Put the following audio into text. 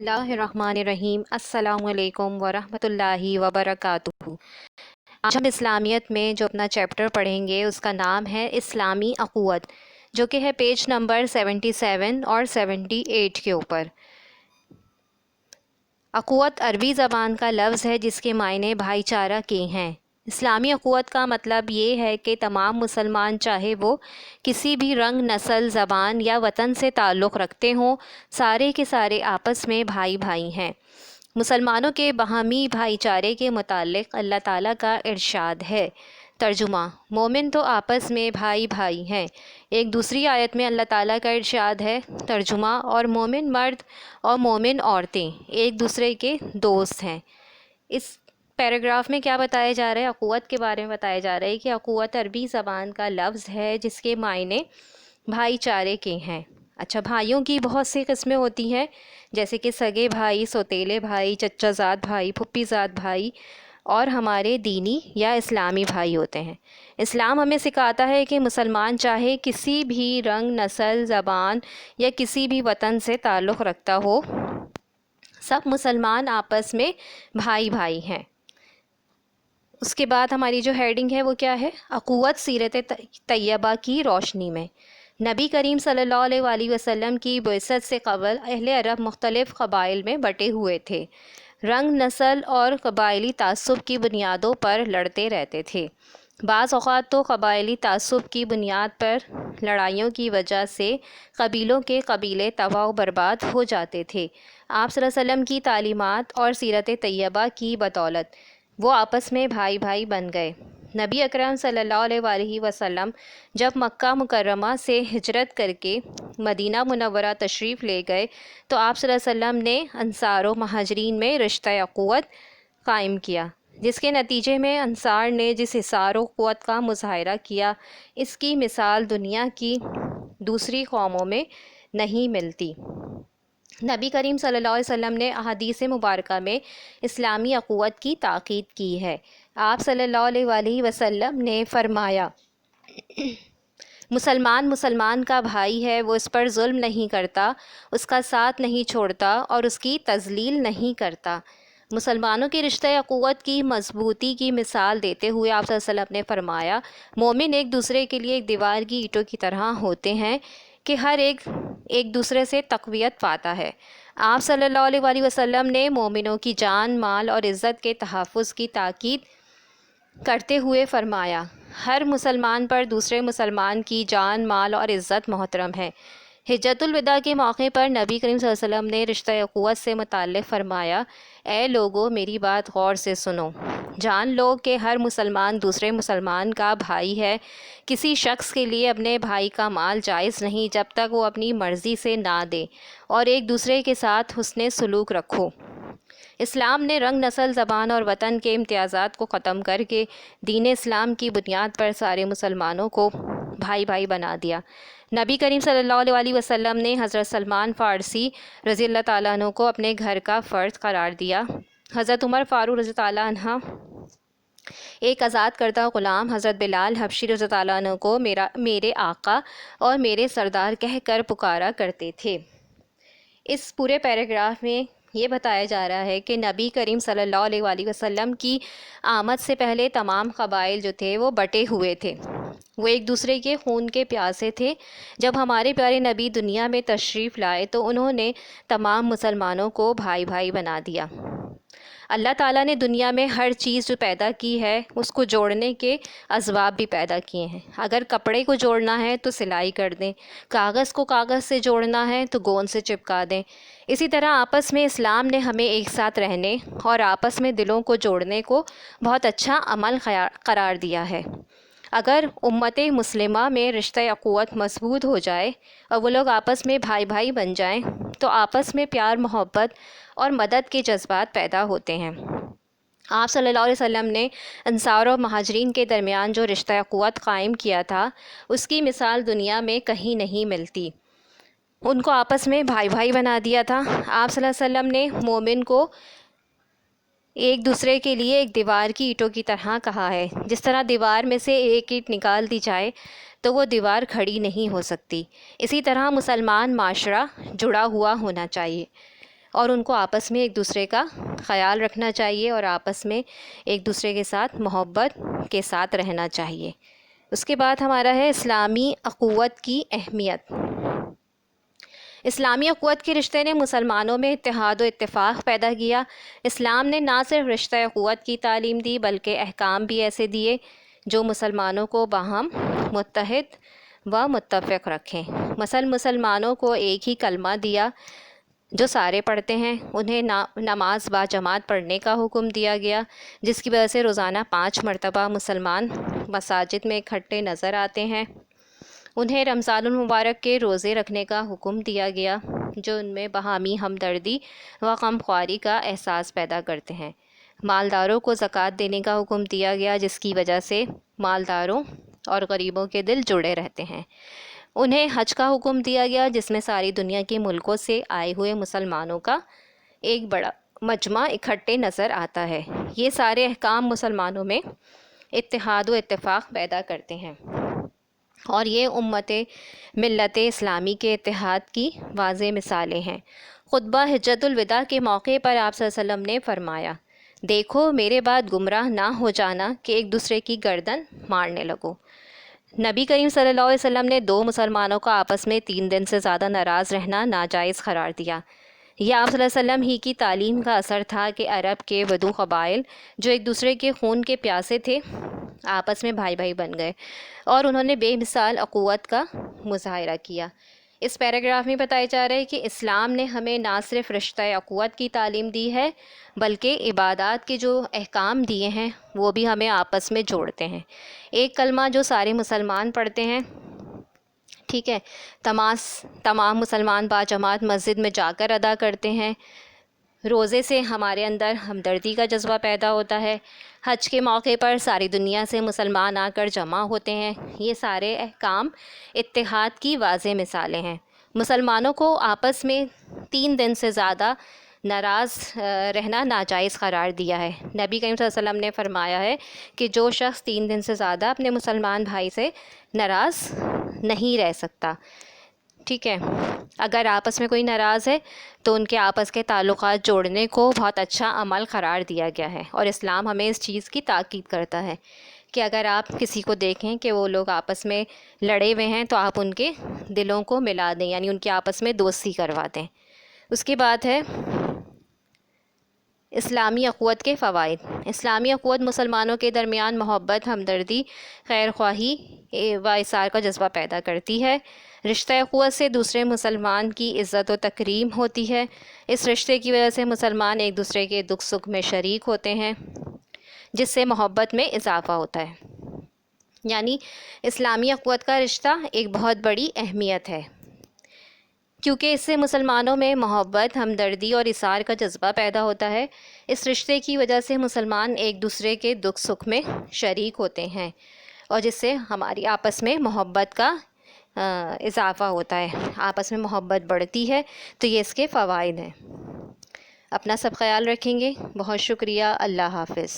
اللہ الرحمن الرحیم السلام علیکم ورحمۃ اللہ وبرکاتہ۔ آج ہم اسلامیت میں جو اپنا چیپٹر پڑھیں گے اس کا نام ہے اسلامی اخوت، جو کہ ہے پیج نمبر 77 اور 78 کے اوپر۔ اخوت عربی زبان کا لفظ ہے جس کے معنی بھائی چارہ کے ہیں۔ اسلامی اخوت کا مطلب یہ ہے کہ تمام مسلمان چاہے وہ کسی بھی رنگ، نسل، زبان یا وطن سے تعلق رکھتے ہوں، سارے کے سارے آپس میں بھائی بھائی ہیں۔ مسلمانوں کے باہمی بھائی چارے کے متعلق اللہ تعالیٰ کا ارشاد ہے۔ ترجمہ: مومن تو آپس میں بھائی بھائی ہیں۔ ایک دوسری آیت میں اللہ تعالیٰ کا ارشاد ہے۔ ترجمہ: اور مومن مرد اور مومن عورتیں ایک دوسرے کے دوست ہیں۔ اس پیراگراف میں کیا بتایا جا رہا ہے؟ اخوت کے بارے میں بتایا جا رہا ہے کہ اخوت عربی زبان کا لفظ ہے جس کے معنی بھائی چارے کے ہیں۔ اچھا، بھائیوں کی بہت سی قسمیں ہوتی ہیں، جیسے کہ سگے بھائی، سوتیلے بھائی، چچا زاد بھائی، پھوپھی زاد بھائی، اور ہمارے دینی یا اسلامی بھائی ہوتے ہیں۔ اسلام ہمیں سکھاتا ہے کہ مسلمان چاہے کسی بھی رنگ، نسل، زبان یا کسی بھی وطن سے تعلق رکھتا ہو، سب مسلمان آپس میں بھائی بھائی ہیں۔ اس کے بعد ہماری جو ہیڈنگ ہے وہ کیا ہے؟ اخوت سیرت طیبہ کی روشنی میں۔ نبی کریم صلی اللہ علیہ وآلہ وسلم کی بعثت سے قبل اہل عرب مختلف قبائل میں بٹے ہوئے تھے۔ رنگ، نسل اور قبائلی تعصب کی بنیادوں پر لڑتے رہتے تھے۔ بعض اوقات تو قبائلی تعصب کی بنیاد پر لڑائیوں کی وجہ سے قبیلوں کے قبیلے تباہ و برباد ہو جاتے تھے۔ آپ صلی اللہ علیہ وسلم کی تعلیمات اور سیرت طیبہ کی بدولت وہ آپس میں بھائی بھائی بن گئے۔ نبی اکرم صلی اللہ علیہ وآلہ وسلم جب مکہ مکرمہ سے ہجرت کر کے مدینہ منورہ تشریف لے گئے تو آپ صلی اللہ علیہ وسلم نے انصار و مہاجرین میں رشتہ اخوت قائم کیا، جس کے نتیجے میں انصار نے جس حصار و قوت کا مظاہرہ کیا، اس کی مثال دنیا کی دوسری قوموں میں نہیں ملتی۔ نبی کریم صلی اللہ علیہ وسلم نے احادیث مبارکہ میں اسلامی اخوت کی تاکید کی ہے۔ آپ صلی اللہ علیہ وآلہ وسلم نے فرمایا، مسلمان کا بھائی ہے، وہ اس پر ظلم نہیں کرتا، اس کا ساتھ نہیں چھوڑتا اور اس کی تذلیل نہیں کرتا۔ مسلمانوں کے رشتہ اخوت کی مضبوطی کی مثال دیتے ہوئے آپ صلی اللہ علیہ وسلم نے فرمایا، مومن ایک دوسرے کے لیے ایک دیوار کی اینٹوں کی طرح ہوتے ہیں کہ ہر ایک دوسرے سے تقویت پاتا ہے۔ آپ صلی اللہ علیہ وآلہ وسلم نے مومنوں کی جان، مال اور عزت کے تحفظ کی تاکید کرتے ہوئے فرمایا، ہر مسلمان پر دوسرے مسلمان کی جان، مال اور عزت محترم ہے۔ حجۃ الوداع کے موقع پر نبی کریم صلی اللہ علیہ وسلم نے رشتہ اخوت سے متعلق فرمایا، اے لوگو میری بات غور سے سنو، جان لو کہ ہر مسلمان دوسرے مسلمان کا بھائی ہے۔ کسی شخص کے لیے اپنے بھائی کا مال جائز نہیں جب تک وہ اپنی مرضی سے نہ دے، اور ایک دوسرے کے ساتھ حسن سلوک رکھو۔ اسلام نے رنگ، نسل، زبان اور وطن کے امتیازات کو ختم کر کے دین اسلام کی بنیاد پر سارے مسلمانوں کو بھائی بھائی بنا دیا۔ نبی کریم صلی اللہ علیہ وآلہ وسلم نے حضرت سلمان فارسی رضی اللہ تعالیٰ عنہ کو اپنے گھر کا فرد قرار دیا۔ حضرت عمر فاروق رضی اللہ عنہ ایک آزاد کردہ غلام حضرت بلال حبشی رضی اللہ عنہ کو میرے آقا اور میرے سردار کہہ کر پکارا کرتے تھے۔ اس پورے پیراگراف میں یہ بتایا جا رہا ہے کہ نبی کریم صلی اللہ علیہ وآلہ وسلم کی آمد سے پہلے تمام قبائل جو تھے وہ بٹے ہوئے تھے، وہ ایک دوسرے کے خون کے پیاسے تھے۔ جب ہمارے پیارے نبی دنیا میں تشریف لائے تو انہوں نے تمام مسلمانوں کو بھائی بھائی بنا دیا۔ اللہ تعالیٰ نے دنیا میں ہر چیز جو پیدا کی ہے اس کو جوڑنے کے اسباب بھی پیدا کیے ہیں۔ اگر کپڑے کو جوڑنا ہے تو سلائی کر دیں، کاغذ کو کاغذ سے جوڑنا ہے تو گوند سے چپکا دیں۔ اسی طرح آپس میں اسلام نے ہمیں ایک ساتھ رہنے اور آپس میں دلوں کو جوڑنے کو بہت اچھا عمل قرار دیا ہے۔ اگر امت مسلمہ میں رشتہ اخوت مضبوط ہو جائے اور وہ لوگ آپس میں بھائی بھائی بن جائیں تو آپس میں پیار، محبت اور مدد کے جذبات پیدا ہوتے ہیں۔ آپ صلی اللہ علیہ وسلم نے انصار و مہاجرین کے درمیان جو رشتہ اخوت قائم کیا تھا اس کی مثال دنیا میں کہیں نہیں ملتی۔ ان کو آپس میں بھائی بھائی بنا دیا تھا۔ آپ صلی اللہ علیہ وسلم نے مومن کو ایک دوسرے کے لیے ایک دیوار کی اینٹوں کی طرح کہا ہے۔ جس طرح دیوار میں سے ایک اینٹ نکال دی جائے تو وہ دیوار کھڑی نہیں ہو سکتی، اسی طرح مسلمان معاشرہ جڑا ہوا ہونا چاہیے۔ اور ان کو آپس میں ایک دوسرے کا خیال رکھنا چاہیے اور آپس میں ایک دوسرے کے ساتھ محبت کے ساتھ رہنا چاہیے۔ اس کے بعد ہمارا ہے اسلامی اخوت کی اہمیت۔ اسلامی اخوت کے رشتے نے مسلمانوں میں اتحاد و اتفاق پیدا کیا۔ اسلام نے نہ صرف رشتہ اخوت کی تعلیم دی بلکہ احکام بھی ایسے دیے جو مسلمانوں کو باہم متحد و متفق رکھیں۔ مثلا مسلمانوں کو ایک ہی کلمہ دیا جو سارے پڑھتے ہیں، انہیں نماز با جماعت پڑھنے کا حکم دیا گیا، جس کی وجہ سے روزانہ 5 مرتبہ مسلمان مساجد میں اکٹھے نظر آتے ہیں۔ انہیں رمضان المبارک کے روزے رکھنے کا حکم دیا گیا جو ان میں باہمی ہمدردی و غمخواری کا احساس پیدا کرتے ہیں۔ مالداروں کو زکوٰۃ دینے کا حکم دیا گیا جس کی وجہ سے مالداروں اور غریبوں کے دل جڑے رہتے ہیں۔ انہیں حج کا حکم دیا گیا جس میں ساری دنیا کے ملکوں سے آئے ہوئے مسلمانوں کا ایک بڑا مجمع اکٹھے نظر آتا ہے۔ یہ سارے احکام مسلمانوں میں اتحاد و اتفاق پیدا کرتے ہیں اور یہ ملت اسلامی کے اتحاد کی واضح مثالیں ہیں۔ خطبہ حجۃ الوداع کے موقع پر آپ صلی اللہ علیہ وسلم نے فرمایا، دیکھو میرے بعد گمراہ نہ ہو جانا کہ ایک دوسرے کی گردن مارنے لگو۔ نبی کریم صلی اللہ علیہ وسلم نے 2 مسلمانوں کو آپس میں 3 دن سے زیادہ ناراض رہنا ناجائز قرار دیا۔ یہ آپ صلی اللہ علیہ وسلم ہی کی تعلیم کا اثر تھا کہ عرب کے بدو قبائل جو ایک دوسرے کے خون کے پیاسے تھے آپس میں بھائی بھائی بن گئے اور انہوں نے بے مثال اخوت کا مظاہرہ کیا۔ اس پیراگراف میں بتایا جا رہا ہے کہ اسلام نے ہمیں نہ صرف رشتہ اخوت کی تعلیم دی ہے بلکہ عبادات کے جو احکام دیے ہیں وہ بھی ہمیں آپس میں جوڑتے ہیں۔ ایک کلمہ جو سارے مسلمان پڑھتے ہیں، ٹھیک ہے، تمام مسلمان با جماعت مسجد میں جا کر ادا کرتے ہیں۔ روزے سے ہمارے اندر ہمدردی کا جذبہ پیدا ہوتا ہے۔ حج کے موقع پر ساری دنیا سے مسلمان آ کر جمع ہوتے ہیں۔ یہ سارے احکام اتحاد کی واضح مثالیں ہیں۔ مسلمانوں کو آپس میں 3 دن سے زیادہ ناراض رہنا ناجائز قرار دیا ہے۔ نبی کریم صلی اللہ علیہ وسلم نے فرمایا ہے کہ جو شخص 3 دن سے زیادہ اپنے مسلمان بھائی سے ناراض نہیں رہ سکتا، ٹھیک ہے، اگر آپس میں کوئی ناراض ہے تو ان کے آپس کے تعلقات جوڑنے کو بہت اچھا عمل قرار دیا گیا ہے، اور اسلام ہمیں اس چیز کی تاکید کرتا ہے کہ اگر آپ کسی کو دیکھیں کہ وہ لوگ آپس میں لڑے ہوئے ہیں تو آپ ان کے دلوں کو ملا دیں، یعنی ان کے آپس میں دوستی کروا دیں۔ اس کے بعد ہے اسلامی اخوت کے فوائد۔ اسلامی اخوت مسلمانوں کے درمیان محبت، ہمدردی، خیر خواہی و ایثار کا جذبہ پیدا کرتی ہے۔ رشتہ اخوت سے دوسرے مسلمان کی عزت و تکریم ہوتی ہے۔ اس رشتے کی وجہ سے مسلمان ایک دوسرے کے دکھ سکھ میں شریک ہوتے ہیں جس سے محبت میں اضافہ ہوتا ہے۔ یعنی اسلامی اخوت کا رشتہ ایک بہت بڑی اہمیت ہے کیونکہ اس سے مسلمانوں میں محبت، ہمدردی اور ایثار کا جذبہ پیدا ہوتا ہے۔ اس رشتے کی وجہ سے مسلمان ایک دوسرے کے دکھ سکھ میں شریک ہوتے ہیں اور جس سے ہماری آپس میں محبت کا اضافہ ہوتا ہے، آپس میں محبت بڑھتی ہے۔ تو یہ اس کے فوائد ہیں۔ اپنا سب خیال رکھیں گے۔ بہت شکریہ۔ اللہ حافظ۔